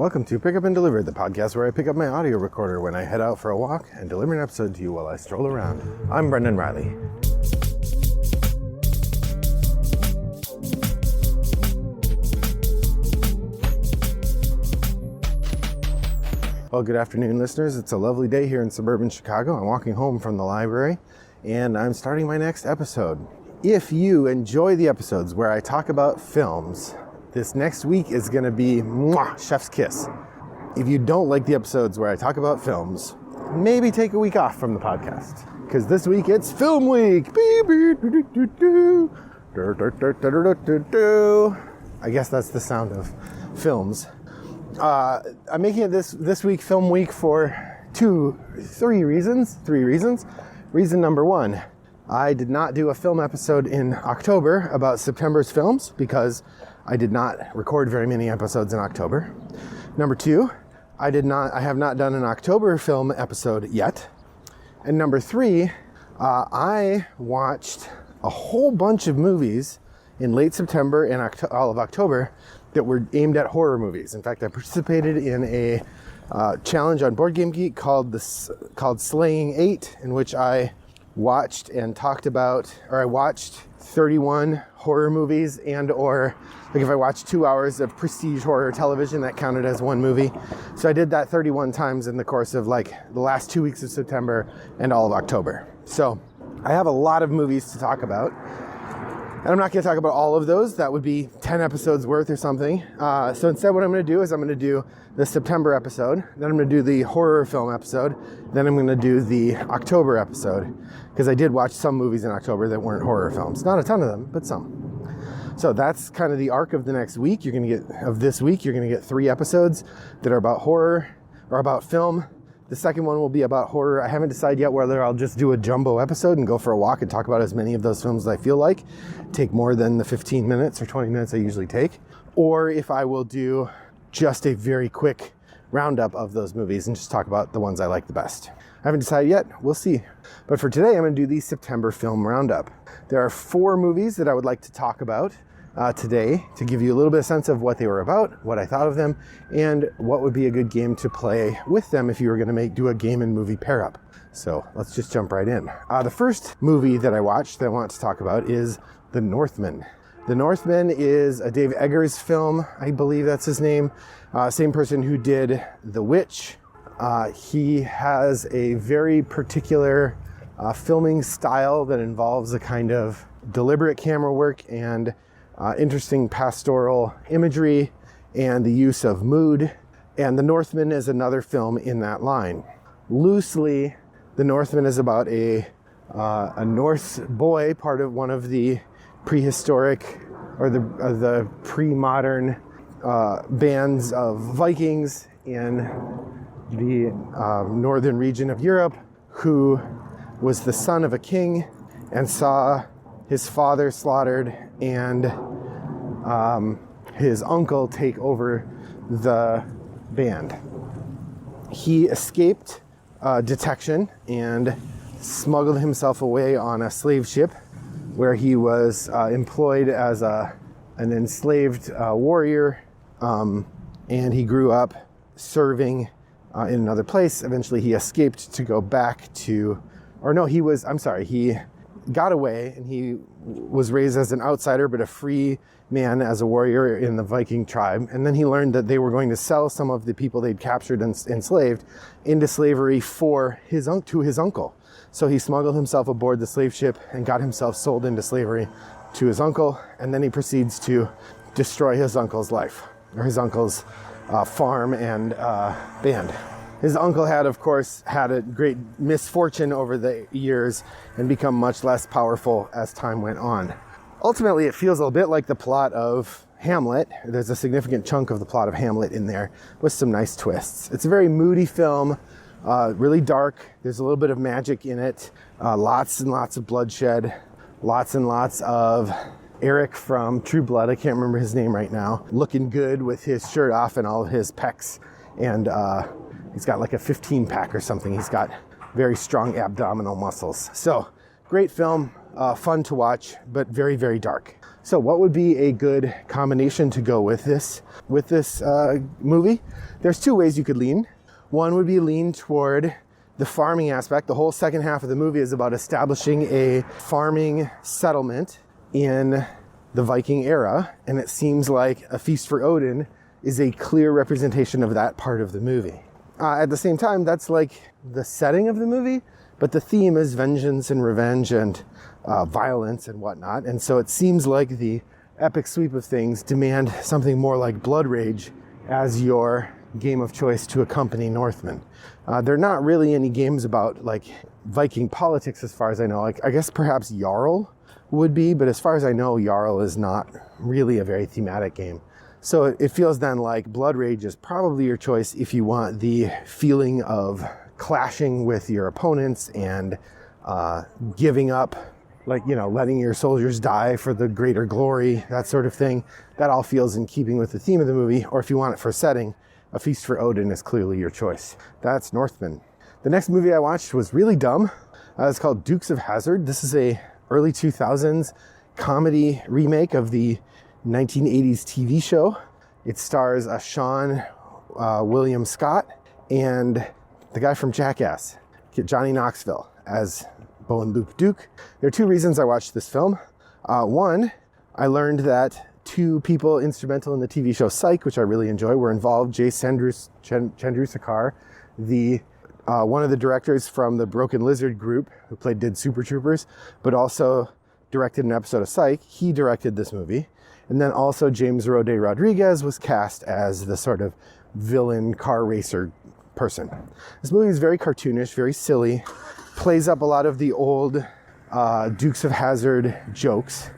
Welcome to Pick Up and Deliver, the podcast where I pick up my audio recorder when I head out for a walk and deliver an episode to you while I stroll around. I'm Brendan Riley. Well, good afternoon, listeners. It's a lovely day here in suburban Chicago. I'm walking home from the library, and I'm starting my next episode. If you enjoy the episodes where I talk about films, this next week is going to be chef's kiss. If you don't like the episodes where I talk about films, maybe take a week off from the podcast, because this week it's Film Week. I guess that's the sound of films. I'm making it this week Film Week for three reasons. Reason number one, I did not do a film episode in October about September's films because I did not record very many episodes in October. Number two, I have not done an October film episode yet. And number three, I watched a whole bunch of movies in late September and all of October that were aimed at horror movies. In fact, I participated in a challenge on Board Game Geek called Slaying 8, in which I watched 31 horror movies, and or like if I watched 2 hours of prestige horror television, that counted as one movie. So I did that 31 times in the course of like the last 2 weeks of September and all of October. So I have a lot of movies to talk about. And I'm not going to talk about all of those. That would be 10 episodes worth or something. So instead what I'm going to do is I'm going to do the September episode. Then I'm going to do the horror film episode. Then I'm going to do the October episode. Because I did watch some movies in October that weren't horror films. Not a ton of them, but some. So that's kind of the arc of the next week. You're going to get 3 episodes that are about horror or about film. The second one will be about horror. I haven't decided yet whether I'll just do a jumbo episode and go for a walk and talk about as many of those films as I feel like. Take more than the 15 minutes or 20 minutes I usually take. Or if I will do just a very quick roundup of those movies and just talk about the ones I like the best. I haven't decided yet. We'll see. But for today, I'm going to do the September film roundup. There are 4 movies that I would like to talk about today to give you a little bit of sense of what they were about, what I thought of them, and what would be a good game to play with them if you were going to do a game and movie pair up. So let's just jump right in. The first movie that I watched that I want to talk about is The Northman. The Northman is a Dave Eggers film. I believe that's his name. Same person who did The Witch. He has a very particular filming style that involves a kind of deliberate camera work and interesting pastoral imagery and the use of mood. And The Northman is another film in that line. Loosely, The Northman is about a Norse boy, part of one of the prehistoric or the pre-modern bands of Vikings in the northern region of Europe, who was the son of a king and saw his father slaughtered and his uncle take over the band. He escaped detection and smuggled himself away on a slave ship where he was employed as an enslaved warrior, and he grew up serving in another place. Eventually he escaped to go back to, he got away and he was raised as an outsider but a free man as a warrior in the Viking tribe. And then he learned that they were going to sell some of the people they'd captured and enslaved into slavery to his uncle. So he smuggled himself aboard the slave ship and got himself sold into slavery to his uncle. And then he proceeds to destroy his uncle's life, or his uncle's farm and band. His uncle had, of course, had a great misfortune over the years and become much less powerful as time went on. Ultimately, it feels a little bit like the plot of Hamlet. There's a significant chunk of the plot of Hamlet in there with some nice twists. It's a very moody film, really dark. There's a little bit of magic in it, lots and lots of bloodshed, lots and lots of Eric from True Blood, I can't remember his name right now, looking good with his shirt off and all of his pecs, and he's got like a 15 pack or something. He's got very strong abdominal muscles. So great film, fun to watch, but very, very dark. So what would be a good combination to go with this movie? There's two ways you could lean. One would be lean toward the farming aspect. The whole second half of the movie is about establishing a farming settlement in the Viking era, and it seems like A Feast for Odin is a clear representation of that part of the movie. At the same time, that's like the setting of the movie, but the theme is vengeance and revenge and violence and whatnot. And so it seems like the epic sweep of things demand something more like Blood Rage as your game of choice to accompany Northmen. There are not really any games about like Viking politics as far as I know. Like, I guess perhaps Jarl would be, but as far as I know, Jarl is not really a very thematic game. So it feels then like Blood Rage is probably your choice if you want the feeling of clashing with your opponents and giving up, like, you know, letting your soldiers die for the greater glory, that sort of thing. That all feels in keeping with the theme of the movie. Or if you want it for setting, A Feast for Odin is clearly your choice. That's Northman. The next movie I watched was really dumb. It's called Dukes of Hazzard. This is a early 2000s comedy remake of the 1980s TV show. It stars Sean William Scott and the guy from Jackass, Johnny Knoxville, as Bo and Luke Duke. There are two reasons I watched this film. One, I learned that two people instrumental in the TV show Psych, which I really enjoy, were involved. Jay Chandrasekhar, the one of the directors from the Broken Lizard group who did Super Troopers, but also directed an episode of Psych. He directed this movie. And then also James Rode Rodriguez was cast as the sort of villain car racer person. This movie is very cartoonish, very silly, plays up a lot of the old Dukes of Hazzard jokes.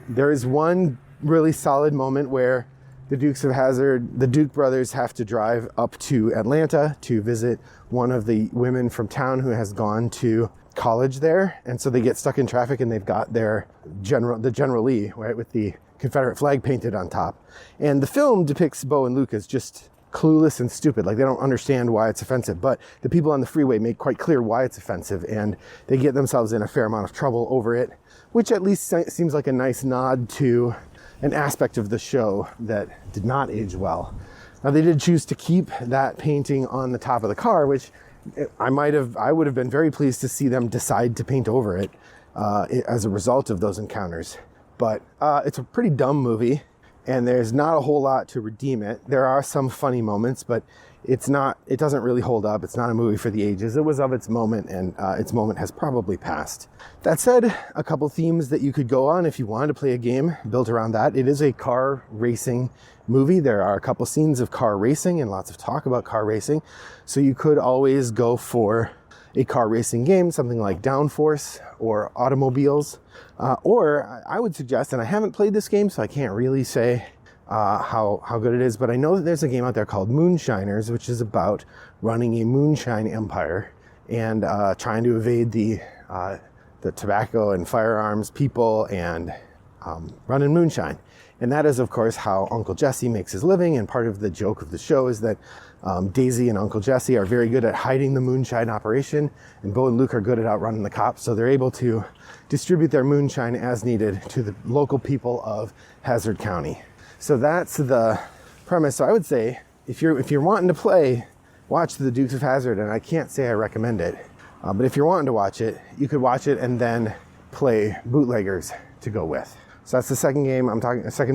There is one really solid moment where the Dukes of Hazzard, the Duke brothers, have to drive up to Atlanta to visit one of the women from town who has gone to college there. And so they get stuck in traffic and they've got the General Lee, right, with the Confederate flag painted on top. And the film depicts Bo and Luke as just clueless and stupid. Like, they don't understand why it's offensive, but the people on the freeway make quite clear why it's offensive, and they get themselves in a fair amount of trouble over it, which at least seems like a nice nod to an aspect of the show that did not age well. Now, they did choose to keep that painting on the top of the car, which I would have been very pleased to see them decide to paint over it as a result of those encounters. But it's a pretty dumb movie, and there's not a whole lot to redeem it. There are some funny moments, but it doesn't really hold up. It's not a movie for the ages. It was of its moment, and its moment has probably passed. That said, a couple themes that you could go on if you wanted to play a game built around that. It is a car racing movie. There are a couple scenes of car racing and lots of talk about car racing. So you could always go for a car racing game, something like Downforce or Automobiles. Or I would suggest, and I haven't played this game, so I can't really say how good it is, but I know that there's a game out there called Moonshiners, which is about running a moonshine empire and trying to evade the tobacco and firearms people and running moonshine. And that is, of course, how Uncle Jesse makes his living. And part of the joke of the show is that Daisy and Uncle Jesse are very good at hiding the moonshine operation, and Bo and Luke are good at outrunning the cops. So they're able to distribute their moonshine as needed to the local people of Hazard County. So that's the premise. So I would say, if you're wanting to play, watch the Dukes of Hazzard, and I can't say I recommend it. But if you're wanting to watch it, you could watch it and then play Bootleggers to go with. So that's the second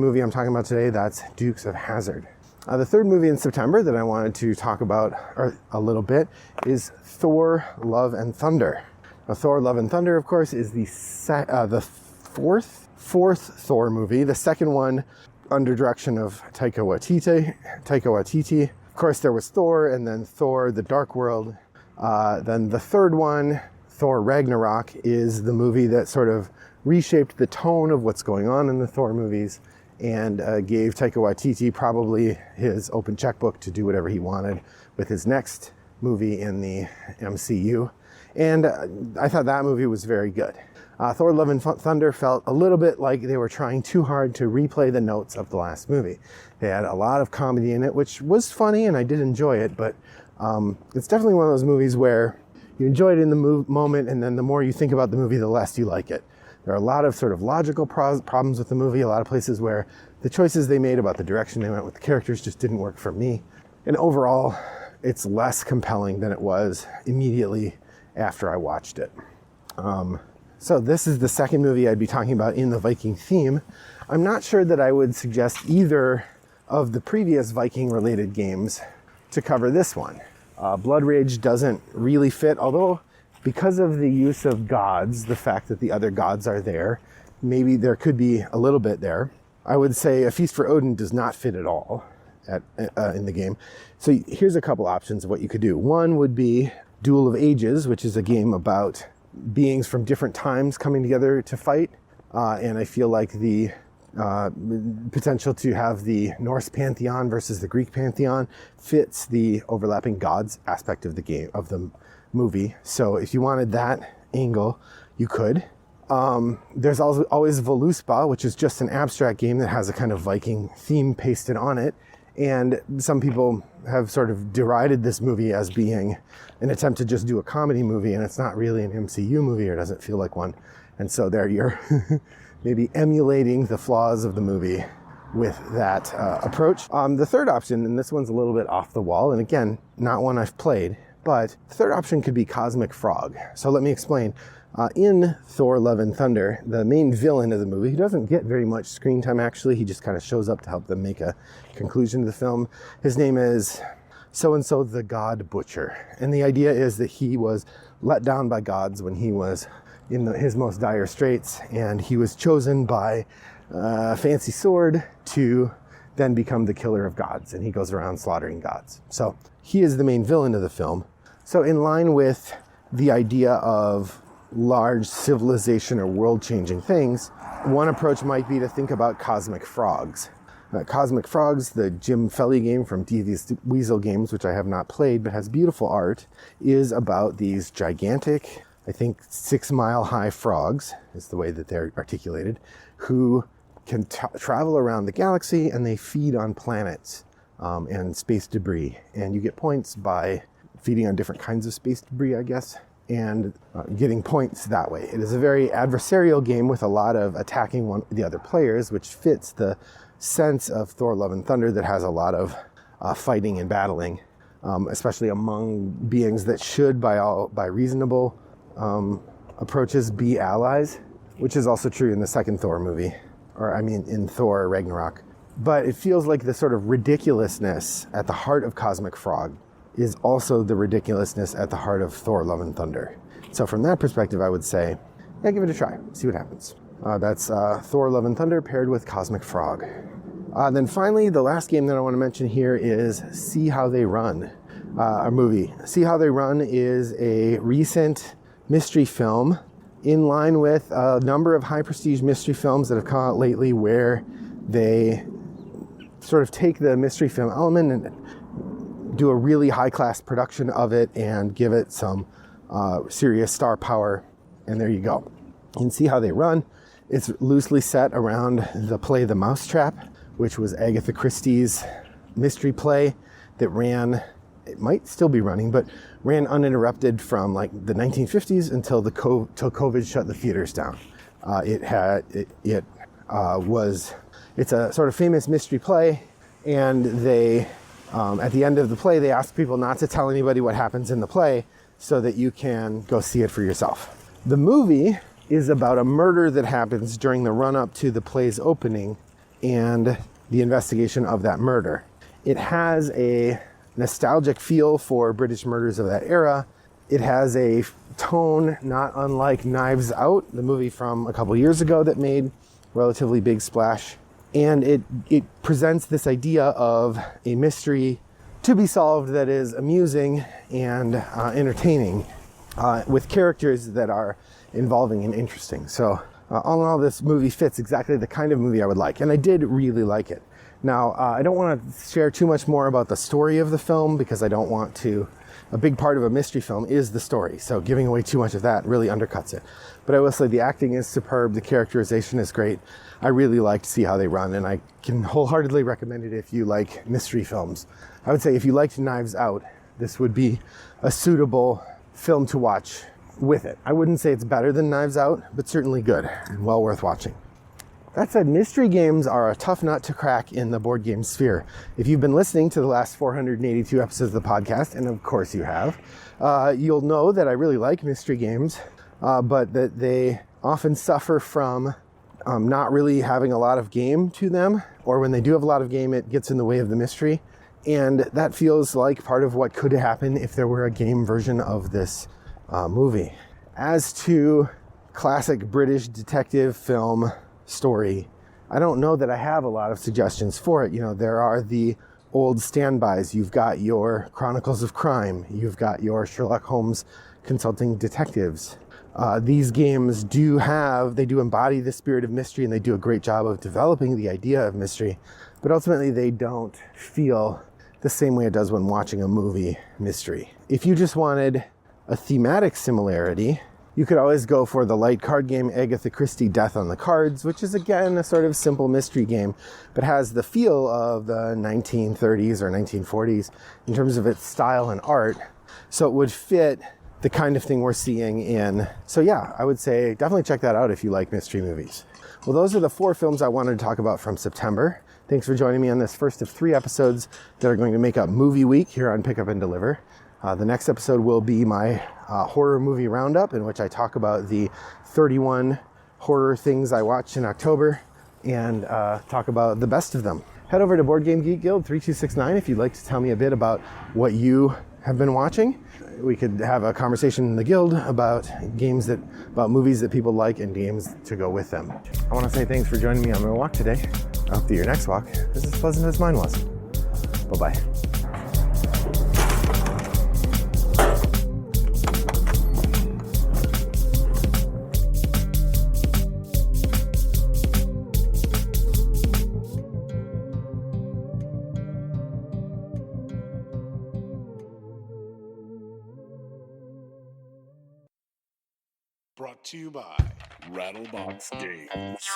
movie I'm talking about today. That's Dukes of Hazzard. The third movie in September that I wanted to talk about a little bit is Thor: Love and Thunder. Now, Thor: Love and Thunder, of course, is the fourth Thor movie. The second one under direction of Taika Waititi. Of course, there was Thor, and then Thor: The Dark World. Then the third one, Thor: Ragnarok, is the movie that sort of reshaped the tone of what's going on in the Thor movies and gave Taika Waititi probably his open checkbook to do whatever he wanted with his next movie in the MCU. And I thought that movie was very good. Thor: Love and Thunder felt a little bit like they were trying too hard to replay the notes of the last movie. They had a lot of comedy in it, which was funny, and I did enjoy it, but it's definitely one of those movies where you enjoy it in the moment, and then the more you think about the movie, the less you like it. There are a lot of sort of logical problems with the movie, a lot of places where the choices they made about the direction they went with the characters just didn't work for me. And overall, it's less compelling than it was immediately after I watched it. So this is the second movie I'd be talking about in the Viking theme. I'm not sure that I would suggest either of the previous Viking-related games to cover this one. Blood Rage doesn't really fit, although because of the use of gods, the fact that the other gods are there, maybe there could be a little bit there. I would say A Feast for Odin does not fit at all in the game. So here's a couple options of what you could do. One would be Duel of Ages, which is a game about beings from different times coming together to fight. And I feel like the potential to have the Norse pantheon versus the Greek pantheon fits the overlapping gods aspect of the game, of the movie. So if you wanted that angle, you could. There's also always Voluspa, which is just an abstract game that has a kind of Viking theme pasted on it. And some people have sort of derided this movie as being an attempt to just do a comedy movie, and it's not really an MCU movie, or doesn't feel like one. And so there you're maybe emulating the flaws of the movie with that approach. The third option, and this one's a little bit off the wall, and again, not one I've played, but the third option could be Cosmic Frog. So let me explain. In Thor: Love and Thunder, the main villain of the movie, he doesn't get very much screen time actually, he just kind of shows up to help them make a conclusion to the film. His name is so-and-so the God Butcher. And the idea is that he was let down by gods when he was in his most dire straits, and he was chosen by a fancy sword to then become the killer of gods, and he goes around slaughtering gods. So he is the main villain of the film. So in line with the idea of large civilization or world-changing things, one approach might be to think about cosmic frogs. Cosmic Frogs, the Jim Felly game from Devious Weasel Games, which I have not played but has beautiful art, is about these gigantic, I think 6-mile-high frogs, is the way that they're articulated, who can travel around the galaxy, and they feed on planets and space debris. And you get points by feeding on different kinds of space debris, I guess, and getting points that way. It is a very adversarial game with a lot of attacking the other players, which fits the sense of Thor: Love and Thunder that has a lot of fighting and battling, especially among beings that should, by reasonable approaches, be allies, which is also true in the second Thor movie, in Thor Ragnarok. But it feels like the sort of ridiculousness at the heart of Cosmic Frog is also the ridiculousness at the heart of Thor: Love and Thunder. So from that perspective, I would say, yeah, give it a try, see what happens. That's Thor: Love and Thunder paired with Cosmic Frog. Then finally, the last game that I want to mention here is See How They Run, a movie. See How They Run is a recent mystery film in line with a number of high prestige mystery films that have come out lately, where they sort of take the mystery film element and do a really high class production of it and give it some serious star power. And there you go. And See How They Run, it's loosely set around the play The Mousetrap, which was Agatha Christie's mystery play that ran, it might still be running, but ran uninterrupted from like the 1950s until till COVID shut the theaters down. It's a sort of famous mystery play, and they, at the end of the play, they ask people not to tell anybody what happens in the play so that you can go see it for yourself. The movie is about a murder that happens during the run-up to the play's opening and the investigation of that murder. It has a nostalgic feel for British murders of that era. It has a tone not unlike Knives Out, the movie from a couple years ago that made relatively big splash. And it presents this idea of a mystery to be solved that is amusing and entertaining, with characters that are involving and interesting. So all in all, this movie fits exactly the kind of movie I would like, and I did really like it. Now, I don't want to share too much more about the story of the film, because I don't want to. A big part of a mystery film is the story, so giving away too much of that really undercuts it. But I will say the acting is superb, the characterization is great. I really liked See How They Run, and I can wholeheartedly recommend it if you like mystery films. I would say if you liked Knives Out, this would be a suitable film to watch with it. I wouldn't say it's better than Knives Out, but certainly good and well worth watching. That said, mystery games are a tough nut to crack in the board game sphere. If you've been listening to the last 482 episodes of the podcast, and of course you have, you'll know that I really like mystery games, but that they often suffer from not really having a lot of game to them, or when they do have a lot of game, it gets in the way of the mystery. And that feels like part of what could happen if there were a game version of this movie. As to classic British detective film story, I don't know that I have a lot of suggestions for it. You know, there are the old standbys. You've got your Chronicles of Crime. You've got your Sherlock Holmes consulting detectives. These games do embody the spirit of mystery, and they do a great job of developing the idea of mystery, but ultimately they don't feel the same way it does when watching a movie mystery. If you just wanted a thematic similarity, you could always go for the light card game Agatha Christie Death on the Cards, which is again a sort of simple mystery game, but has the feel of the 1930s or 1940s in terms of its style and art. So it would fit the kind of thing we're seeing in. So yeah, I would say definitely check that out if you like mystery movies. Well, those are the 4 films I wanted to talk about from September. Thanks for joining me on this first of 3 episodes that are going to make up Movie Week here on Pick Up and Deliver. The next episode will be my horror movie roundup, in which I talk about the 31 horror things I watched in October and talk about the best of them. Head over to Board Game Geek Guild 3269 if you'd like to tell me a bit about what you have been watching. We could have a conversation in the guild about movies that people like and games to go with them. I want to say thanks for joining me on my walk today. I hope that your next walk is as pleasant as mine was. Bye-bye. Brought to you by Rattlebox Games.